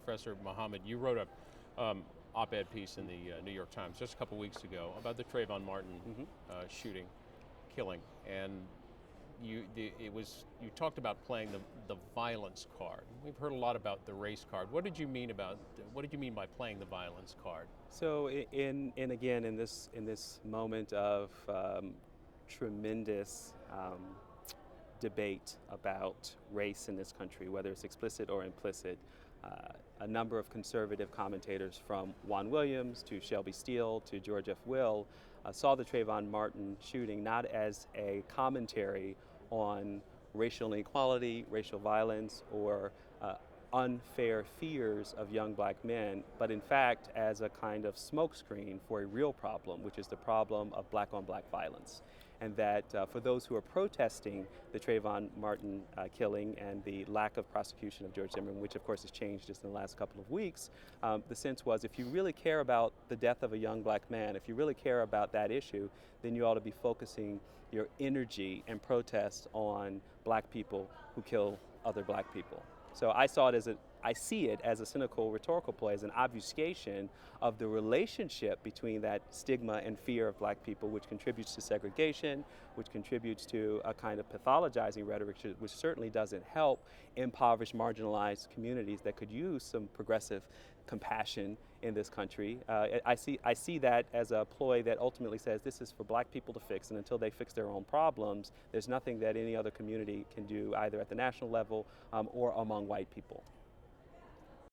Professor Muhammad, you wrote a op-ed piece in the New York Times just a couple weeks ago about the Trayvon Martin shooting, killing, and you talked about playing the violence card. We've heard a lot about the race card. What did you mean by playing the violence card? So in this moment of tremendous debate about race in this country, whether it's explicit or implicit, a number of conservative commentators from Juan Williams to Shelby Steele to George F. Will saw the Trayvon Martin shooting not as a commentary on racial inequality, racial violence, or unfair fears of young black men, but in fact as a kind of smokescreen for a real problem, which is the problem of black on black violence. And that for those who are protesting the Trayvon Martin killing and the lack of prosecution of George Zimmerman, which of course has changed just in the last couple of weeks, the sense was if you really care about the death of a young black man, if you really care about that issue, then you ought to be focusing your energy and protest on black people who kill other black people. So I see it as a cynical rhetorical play, as an obfuscation of the relationship between that stigma and fear of black people, which contributes to segregation, which contributes to a kind of pathologizing rhetoric, which certainly doesn't help impoverished, marginalized communities that could use some progressive compassion in this country. I see that as a ploy that ultimately says this is for black people to fix, and until they fix their own problems, there's nothing that any other community can do either at the national level or among white people.